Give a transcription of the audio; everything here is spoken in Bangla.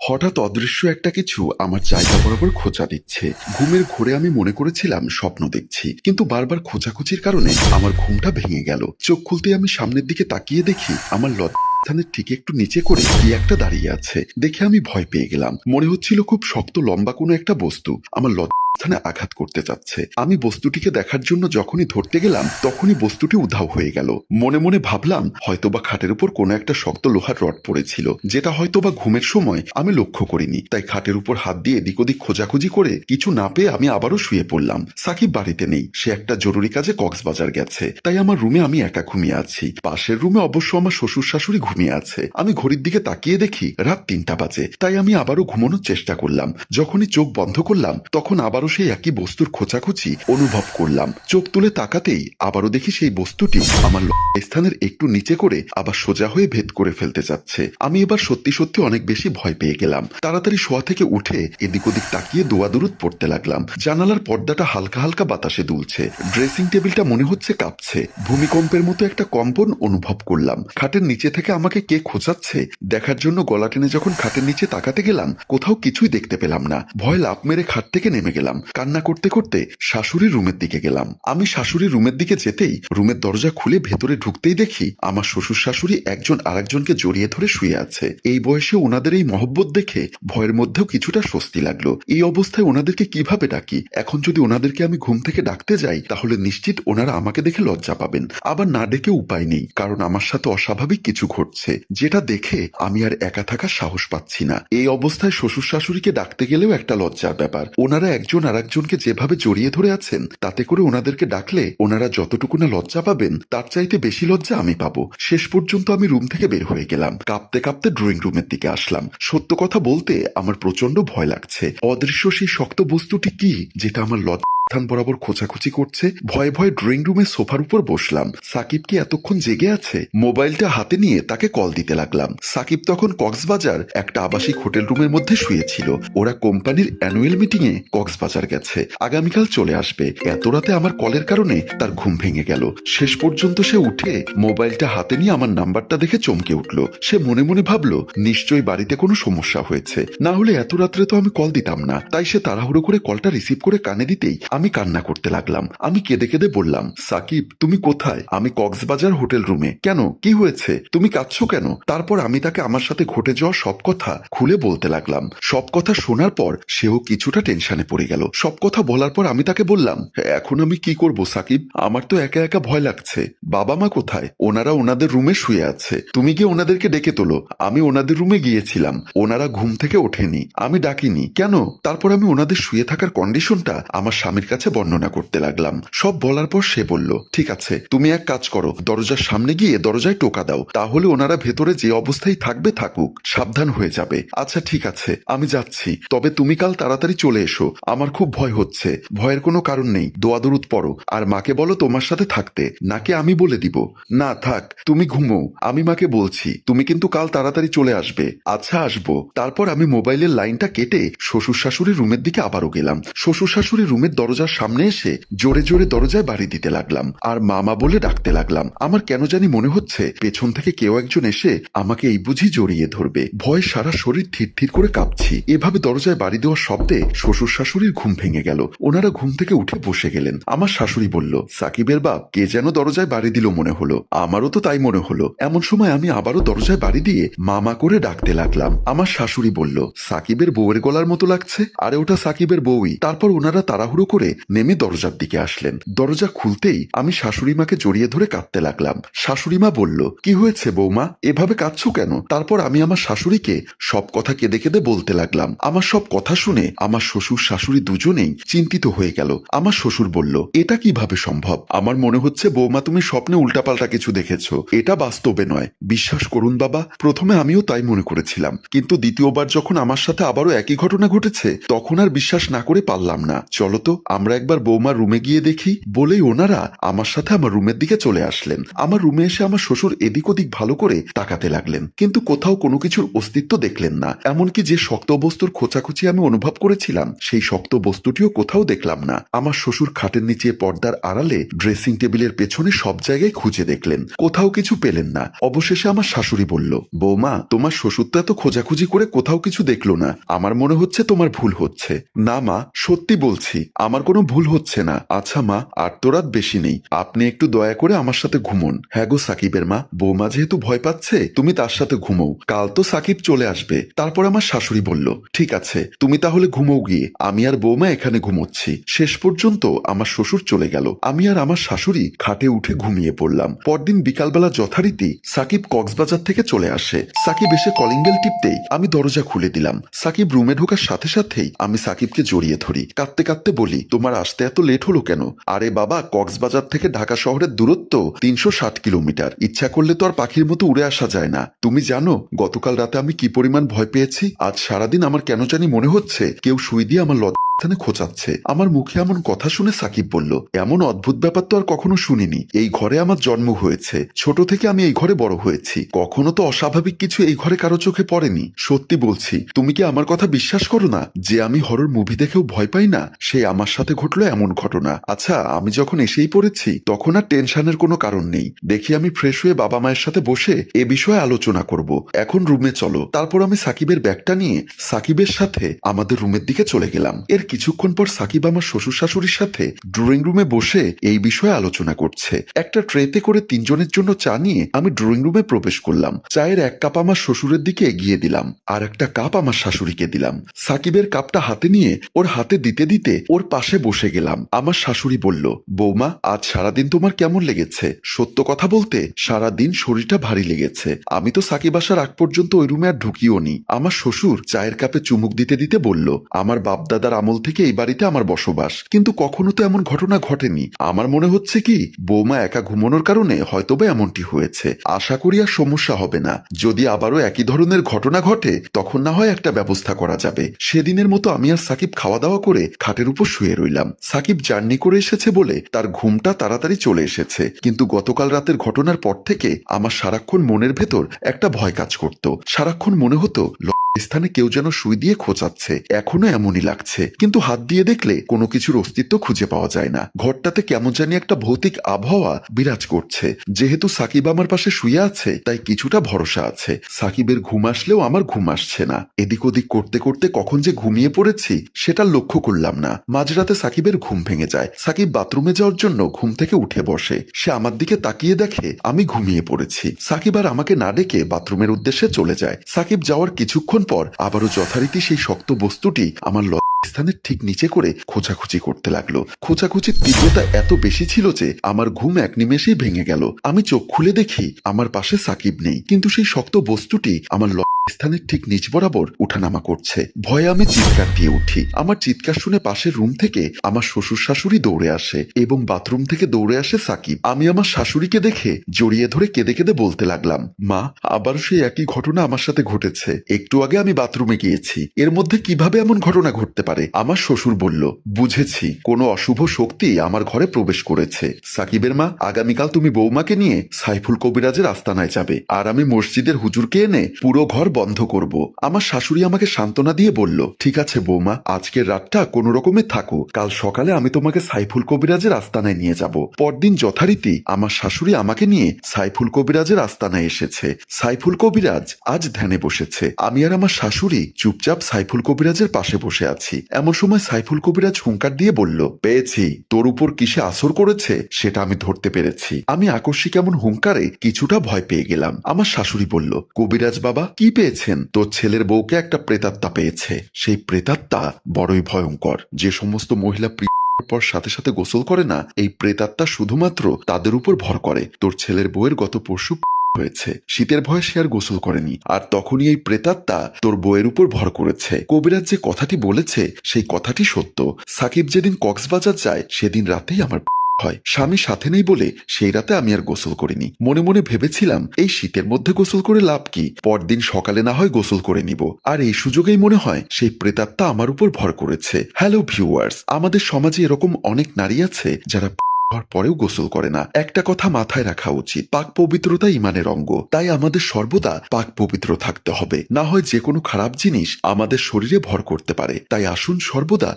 হঠাৎ অদৃশ্য একটা কিছু আমার জায়গা বরাবর খোঁচা দিচ্ছে। ঘুমের ঘোরে আমি মনে করেছিলাম স্বপ্ন দেখছি, কিন্তু বারবার খোঁচাখুচির কারণে আমার ঘুমটা ভেঙে গেল। চোখ খুলতেই আমি সামনের দিকে তাকিয়ে দেখি আমার স্থানের ঠিক একটু নিচে করে কি একটা দাঁড়িয়ে আছে। দেখে আমি ভয় পেয়ে গেলাম। মনে হচ্ছিল খুব শক্ত লম্বা কোনো একটা বস্তু আমার স্থানে আঘাত করতে চাচ্ছে। আমি বস্তুটিকে দেখার জন্য যখনই ধরতে গেলাম তখনই বস্তুটি উধাও হয়ে গেল। মনে মনে ভাবলাম হয়তোবা খাটের উপর কোনো একটা শক্ত লোহার রড পড়েছিল, যেটা হয়তোবা ঘুমের সময় আমি লক্ষ্য করিনি। তাই খাটের উপর হাত দিয়ে এদিক ওদিক খোঁজাখুঁজি করে কিছু না পেয়ে আমি আবারও শুয়ে পড়লাম। সাকিব বাড়িতে নেই, সে একটা জরুরি কাজে কক্সবাজার গেছে। তাই আমার রুমে আমি একা ঘুমিয়ে আছি। পাশের রুমে অবশ্য আমার শ্বশুর শাশুড়ি ঘুমিয়ে আছে। আমি ঘড়ির দিকে তাকিয়ে দেখি রাত ৩টা বাজে। তাই আমি আবারও ঘুমানোর চেষ্টা করলাম। যখনই চোখ বন্ধ করলাম তখন আবারও সেই একই বস্তুর খোঁচাখুচি অনুভব করলাম। চোখ তুলে তাকাতেই আবারও দেখি সেই বস্তুটি আমার স্থানের একটু নিচে করে আবার সোজা হয়ে ভেদ করে ফেলতে যাচ্ছে। আমি এবার সত্যি সত্যি অনেক বেশি ভয় পেয়ে গেলাম। তাড়াতাড়ি শোয়া থেকে উঠে এদিক ওদিক তাকিয়ে দোয়া দুরুদ পড়তে লাগলাম। জানালার পর্দাটা হালকা হালকা বাতাসে দুলছে। ড্রেসিং টেবিলটা মনে হচ্ছে কাঁপছে। ভূমিকম্পের মতো একটা কম্পন অনুভব করলাম। খাটের নিচে থেকে আমাকে কে খোঁচাচ্ছে দেখার জন্য গলা টেনে যখন খাটের নিচে তাকাতে গেলাম কোথাও কিছুই দেখতে পেলাম না। ভয় লাফ মেরে খাট থেকে নেমে গেলাম। কান্না করতে করতে শাশুড়ির রুমের দিকে গেলাম। আমি শাশুড়ির রুমের দিকে যেতেই রুমের দরজা খুলে ভেতরে ঢুকতেই দেখি আমার শ্বশুর শাশুড়ি একজন আরেকজনকে জড়িয়ে ধরে শুয়ে আছে। এই বয়সে ওনাদের এই মহব্বত দেখে ভয়ের মধ্যেও কিছুটা স্বস্তি লাগলো। এই অবস্থায় ওনাদেরকে কিভাবে ডাকি? এখন যদি ওনাদেরকে আমি ঘুম থেকে ডাকতে যাই তাহলে নিশ্চিত ওনারা আমাকে দেখে লজ্জা পাবেন। আবার না ডেকে উপায় নেই, কারণ আমার সাথে অস্বাভাবিক কিছু ঘটছে, যেটা দেখে আমি আর একা থাকার সাহস পাচ্ছি না। এই অবস্থায় শ্বশুর শাশুড়িকে ডাকতে গেলেও একটা লজ্জার ব্যাপার। ওনারা একজন আরেকজনকে যেভাবে জড়িয়ে ধরে আছেন তাতে করে ওনাদেরকে ডাকলে ওনারা যতটুকু না লজ্জা পাবেন তার চাইতে বেশি লজ্জা আমি পাবো। শেষ পর্যন্ত আমি রুম থেকে বের হয়ে গেলাম। কাঁপতে কাঁপতে ড্রয়িং রুমের দিকে আসলাম। সত্য কথা বলতে আমার প্রচন্ড ভয় লাগছে। অদৃশ্য সেই শক্ত বস্তুটি কি যেটা আমার স্থান বরাবর খোঁচাখুচি করছে? ভয়ে ভয়ে ড্রয়িং রুমে সোফার উপর বসলাম। সাকিব কি এতক্ষণ জেগে আছে? মোবাইলটা হাতে নিয়ে তাকে কল দিতে লাগলাম। সাকিব তখন কক্সবাজার একটা আবাসিক হোটেল রুমের মধ্যে শুয়েছিল। ওরা কোম্পানির অ্যানুয়াল মিটিং এ কক্সবাজার গেছে, আগামীকাল চলে আসবে। এত রাতে আমার কলের কারণে তার ঘুম ভেঙে গেল। শেষ পর্যন্ত সে উঠে মোবাইলটা হাতে নিয়ে আমার নাম্বারটা দেখে চমকে উঠল। সে মনে মনে ভাবলো নিশ্চয়ই বাড়িতে কোনো সমস্যা হয়েছে, না হলে এত রাত্রে তো আমি কল দিতাম না। তাই সে তাড়াহুড়ো করে কলটা রিসিভ করে কানে দিতেই আমি কান্না করতে লাগলাম। আমি কেঁদে কেঁদে বললাম, সাকিব তুমি কোথায়? আমি কক্সবাজার হোটেল রুমে। কেন, কি হয়েছে? তুমি কাঁদছো কেন? তারপর আমি তাকে আমার সাথে ঘটে যাওয়া সব কথা খুলে বলতে লাগলাম। সব কথা শোনার পর সেও কিছুটা টেনশনে পড়ে গেল। সব কথা বলার পর আমি তাকে বললাম, এখন আমি কি করব সাকিব? আমার তো একা একা ভয় লাগছে। বাবা মা কোথায়? ওনারা ওনাদের রুমে শুয়ে আছে। তুমি গিয়ে ওনাদেরকে ডেকে তোলো। আমি ওনাদের রুমে গিয়েছিলাম, ওনারা ঘুম থেকে ওঠেনি, আমি ডাকিনি। কেন? তারপর আমি ওনাদের শুয়ে থাকার কন্ডিশনটা আমার স্বামীর কাছে বর্ণনা করতে লাগলাম। সব বলার পর সে বলল, ঠিক আছে তুমি এক কাজ করো, দরজার সামনে গিয়ে দরজায় টোকা দাও, তাহলে ওনারা ভেতরে যে অবস্থায় থাকবে থাকুক, সাবধান হয়ে যাবে। আচ্ছা ঠিক আছে, আমি যাচ্ছি, তবে তুমি কাল তাড়াতাড়ি চলে এসো। আমার খুব ভয় হচ্ছে। ভয়ের কোনো কারণ নেই, দোয়া দরুদ পড়ো, আর মাকে বলো তোমার সাথে থাকতে। নাকি আমি বলে দিব? না থাক, তুমি ঘুমো, আমি মাকে বলছি। তুমি কিন্তু কাল তাড়াতাড়ি চলে আসবে। আচ্ছা আসবো। তারপর আমি মোবাইলের লাইনটা কেটে শ্বশুর শাশুড়ির রুমের দিকে আবারও গেলাম। শ্বশুর শাশুড়ির রুমের দরজার সামনে এসে জোরে জোরে দরজায় বাড়ি দিতে লাগলাম আর মামা বলে ডাকতে লাগলাম। আমার কেন জানি মনে হচ্ছে পেছন থেকে কেউ একজন এসে আমাকে এই বুঝি জড়িয়ে ধরবে। ভয়ে সারা শরীর থির থির করে কাঁপছি। এভাবে দরজায় বাড়ি দেওয়ার শব্দে শ্বশুর শাশুড়ির ঘুম ভেঙে গেল। ওনারা ঘুম থেকে উঠে বসে গেলেন। আমার শাশুড়ি বলল, সাকিবের বাপ কে যেন দরজায় বাড়ি দিল মনে হলো। আমারও তো তাই মনে হলো। এমন সময় আমি আবারও দরজায় বাড়ি দিয়ে মামা করে ডাকতে লাগলাম। আমার শাশুড়ি বলল, সাকিবের বউয়ের গলার মতো লাগছে। আরে ওটা সাকিবের বউই। তারপর ওনারা তাড়াহুড়ো করে নেমে দরজার দিকে আসলেন। দরজা খুলতেই আমি শাশুড়ি মাকে জড়িয়ে ধরে কাঁদতে লাগলাম। শাশুড়ি মা বলল, কি হয়েছে বৌমা, এভাবে কাঁদছো কেন? তারপর আমি আমার শাশুড়িকে সব কথা কেঁদে কেঁদে বলতে লাগলাম। আমার সব কথা শুনে আমার শ্বশুর শাশুড়ি দুজনেই চিন্তিত হয়ে গেল। আমার শ্বশুর বলল, এটা কিভাবে সম্ভব? আমার মনে হচ্ছে বৌমা তুমি স্বপ্নে উল্টাপাল্টা কিছু দেখেছো, এটা বাস্তবে নয়। বিশ্বাস করুন বাবা, প্রথমে আমিও তাই মনে করেছিলাম, কিন্তু দ্বিতীয়বার যখন আমার সাথে আবারও একই ঘটনা ঘটেছে তখন আর বিশ্বাস না করে পারলাম না। চলো তো আমরা একবার বৌমার রুমে গিয়ে দেখি বলেই ওনারা আমার সাথে আমার রুমের দিকে চলে আসলেন। আমার রুমে এসে আমার শ্বশুর এদিক ওদিক ভালো করে তাকাতে লাগলেন, কিন্তু কোথাও কোনো কিছুর অস্তিত্ব দেখলেন না। এমনকি যে শক্ত বস্তুর খোঁচাখুচি আমি অনুভব করেছিলাম সেই শক্ত বস্তুটিও কোথাও দেখলাম না। আমার শ্বশুর খাটের নিচে, পর্দার আড়ালে, ড্রেসিং টেবিলের পেছনে সব জায়গায় খুঁজে দেখলেন, কোথাও কিছু পেলেন না। অবশেষে আমার শাশুড়ি বলল, বৌমা তোমার শ্বশুর তো এত খোঁজাখুঁজি করে কোথাও কিছু দেখলো না, আমার মনে হচ্ছে তোমার ভুল হচ্ছে। না মা, সত্যি বলছি আমার কোনো ভুল হচ্ছে না। আচ্ছা মা, আর তো রাত বেশি নেই, আপনি একটু দয়া করে আমার সাথে ঘুমোন। হ্যাঁ গো সাকিবের মা, বৌমা যেহেতু ভয় পাচ্ছে তুমি তার সাথে ঘুমোও, কাল তো সাকিব চলে আসবে। তারপর আমার শাশুড়ি বলল, ঠিক আছে তুমি তাহলে ঘুমোও গিয়ে, আমি আর বৌমা এখানে ঘুমোচ্ছি। শেষ পর্যন্ত আমার শ্বশুর চলে গেল, আমি আর আমার শাশুড়ি খাটে উঠে ঘুমিয়ে পড়লাম। পরদিন বিকালবেলা যথারীতি সাকিব কক্সবাজার থেকে চলে আসে। সাকিব এসে কলিং বেল টিপতেই আমি দরজা খুলে দিলাম। সাকিব রুমে ঢোকার সাথে সাথেই আমি সাকিবকে জড়িয়ে ধরি, কাঁদতে কাঁদতে বলি, তোমার আসতে এত লেট হলো কেন? আরে বাবা, কক্সবাজার থেকে ঢাকা শহরের দূরত্ব 360 কিলোমিটার, ইচ্ছা করলে তো আর পাখির মতো উড়ে আসা যায় না। তুমি জানো গতকাল রাতে আমি কি পরিমাণ ভয় পেয়েছি? আজ সারাদিন আমার কেন জানি মনে হচ্ছে কেউ সুই দিয়ে আমার স্থানে খোঁচাচ্ছে। আমার মুখে এমন কথা শুনে সাকিব বলল, এমন অদ্ভুত ব্যাপার তো আর কখনো শুনিনি। এই ঘরে আমার জন্ম হয়েছে, ছোট থেকে আমি এই ঘরে বড় হয়েছি, কখনো তো অস্বাভাবিক কিছু এই ঘরে কারো চোখে পড়েনি। সত্যি বলছি, তুমি কি আমার কথা বিশ্বাস করো না যে আমি হরর মুভি দেখেও ভয় পাই না? সেই আমার সাথে ঘটলো এমন ঘটনা। আচ্ছা, আমি যখন এসেই পড়েছি তখন আর টেনশনের কোনো কারণ নেই। দেখি আমি ফ্রেশ হয়ে বাবা মায়ের সাথে বসে এ বিষয়ে আলোচনা করব। এখন রুমে চলো। তারপর আমি সাকিবের ব্যাগটা নিয়ে সাকিবের সাথে আমাদের রুমের দিকে চলে গেলাম। এর কিছুক্ষণ পর সাকিব আমার শ্বশুর শাশুড়ির সাথে ড্রয়িং রুমে বসে এই বিষয়ে আলোচনা করছে। একটা ট্রেতে করে 3 জনের জন্য চা নিয়ে আমি ড্রয়িং রুমে প্রবেশ করলাম। চায়ের 1 কাপ আমার শ্বশুরের দিকে এগিয়ে দিলাম, আর একটা কাপ আমার শাশুড়িকে দিলাম। সাকিবের কাপটা হাতে নিয়ে ওর হাতে দিতে দিতে ওর পাশে বসে গেলাম। আমার শাশুড়ি বলল, বৌমা আজ সারাদিন তোমার কেমন লেগেছে? সত্য কথা বলতে সারাদিন শরীরটা ভারী লেগেছে। আমি তো সাকিব আসার আগ পর্যন্ত ওই রুমে আর ঢুকিও নি। আমার শ্বশুর চায়ের কাপে চুমুক দিতে দিতে বলল, আমার বাপদাদার আমল থেকে এই বাড়িতে আমার বসবাস, কিন্তু কখনো তো এমন ঘটনা ঘটেনি। আমার মনে হচ্ছে কি বৌমা একা ঘুমানোর কারণে হয়তোবা এমনটি হয়েছে। আশা করি আর সমস্যা হবে না। যদি আবারও একই ধরনের ঘটনা ঘটে তখন না হয় একটা ব্যবস্থা করা যাবে। সেদিনের মতো আমি আর সাকিব খাওয়া দাওয়া করে খাটের উপর শুয়ে রইলাম। সাকিব জার্নি করে এসেছে বলে তার ঘুমটা তাড়াতাড়ি চলে এসেছে, কিন্তু গতকাল রাতের ঘটনার পর থেকে আমার সারাক্ষণ মনের ভেতর একটা ভয় কাজ করত। সারাক্ষণ মনে হতো স্থানে কেউ যেন সুই দিয়ে খোঁচাচ্ছে। এখনো এমনই লাগছে, কিন্তু হাত দিয়ে দেখলে কোনো কিছুর অস্তিত্ব খুঁজে পাওয়া যায় না। ঘরটাতে কেমন জানি একটা ভৌতিক আবহাওয়া বিরাজ করছে। যেহেতু সাকিব আমার পাশে শুয়ে আছে তাই কিছুটা ভরসা আছে। সাকিবের ঘুম আসলেও আমার ঘুম আসছে না। এদিক ওদিক করতে করতে কখন যে ঘুমিয়ে পড়েছি সেটা লক্ষ্য করলাম না। মাঝরাতে সাকিবের ঘুম ভেঙে যায়। সাকিব বাথরুমে যাওয়ার জন্য ঘুম থেকে উঠে বসে। সে আমার দিকে তাকিয়ে দেখে আমি ঘুমিয়ে পড়েছি। সাকিব আর আমাকে না ডেকে বাথরুমের উদ্দেশ্যে চলে যায়। সাকিব যাওয়ার কিছুক্ষণ পর আবারও যথারীতি সেই শক্ত বস্তুটি আমার স্থানের ঠিক নিচে করে খোঁচাখুচি করতে লাগলো। খোঁচাখুচির তীব্রতা এত বেশি ছিল যে আমার ঘুম এক নিমেষেই ভেঙে গেল। আমি চোখ খুলে দেখি আমার পাশে সাকিব নেই, কিন্তু সেই শক্ত বস্তুটি আমার স্থানের ঠিক নিচ বরাবর উঠানামা করছে। ভয়ে আমি চিৎকার দিয়ে উঠি। আমার চিৎকার শুনে পাশের রুম থেকে আমার শ্বশুর শাশুড়ি দৌড়ে আসে এবং বাথরুম থেকে দৌড়ে আসে সাকিব। আমি আমার শাশুড়িকে দেখে জড়িয়ে ধরে কেঁদে কেঁদে বলতে লাগলাম, মা আবার সেই একই ঘটনা আমার সাথে ঘটেছে। একটু আগে আমি বাথরুমে গিয়েছি, এর মধ্যে কিভাবে এমন ঘটনা ঘটতে পারে? আমার শ্বশুর বলল, বুঝেছি, কোনো অশুভ শক্তি আমার ঘরে প্রবেশ করেছে। সাকিবের মা, আগামীকাল তুমি বৌমাকে নিয়ে সাইফুল কবিরাজের আস্তানায় যাবে, আর আমি মসজিদের হুজুরকে এনে পুরো ঘর বন্ধ করব। আমার শাশুড়ি আমাকে সান্ত্বনা দিয়ে বলল, ঠিক আছে বৌমা, আজকের রাতটা কোনো রকমে থাকো, কাল সকালে আমি তোমাকে সাইফুল কবিরাজের আস্তানায় নিয়ে যাব। পরদিন যথারীতি আমার শাশুড়ি আমাকে নিয়ে সাইফুল কবিরাজের আস্তানায় এসেছে। সাইফুল কবিরাজ আজ ধ্যানে বসেছে। আমি আর আমার শাশুড়ি চুপচাপ সাইফুল কবিরাজের পাশে বসে আছি। এমন সময় সাইফুল কবিরাজ হুঙ্কার দিয়ে বলল, পেয়েছি, তোর উপর কিসে আসর করেছে সেটা আমি ধরতে পেরেছি। আমি আকস্মিক এমন হুঙ্কারে কিছুটা ভয় পেয়ে গেলাম। আমার শাশুড়ি বলল, কবিরাজ বাবা কি পেয়েছেন? তোর ছেলের বউকে একটা প্রেতাত্মা পেয়েছে। সেই প্রেতাত্মা বড়ই ভয়ঙ্কর। যে সমস্ত মহিলা পর সাথে সাথে গোসল করে না, এই প্রেতাত্মা শুধুমাত্র তাদের উপর ভর করে। তোর ছেলের বউয়ের গত পরশু হয়েছে, শীতের ভয়ে সে আর গোসল করেনি, আর তখনই এই প্রেতাত্মা তোর বউয়ের উপর ভর করেছে। কবিরাজ যে কথাটি বলেছে সেই কথাটি সত্য। সাকিব যেদিন কক্সবাজার যায় সেদিন রাতেই আমার হয়। স্বামী সাথে নেই বলে সেই রাতে আমি আর গোসল করিনি। মনে মনে ভেবেছিলাম এই শীতের মধ্যে গোসল করে লাভ কি, পরদিন সকালে না হয় গোসল করে নিব। আর এই সুযোগেই মনে হয় সেই প্রেতাত্মা আমার উপর ভর করেছে। হ্যালো ভিউয়ার্স, আমাদের সমাজে এরকম অনেক নারী আছে যারা হওয়ার পরেও গোসল করে না। একটা কথা মাথায় রাখা উচিত, পাক পবিত্রতা ইমানের অঙ্গ। তাই আমাদের সর্বদা পাক পবিত্র থাকতে হবে, না হয় যে কোনো খারাপ জিনিস আমাদের শরীরে ভর করতে পারে। তাই আসুন সর্বদা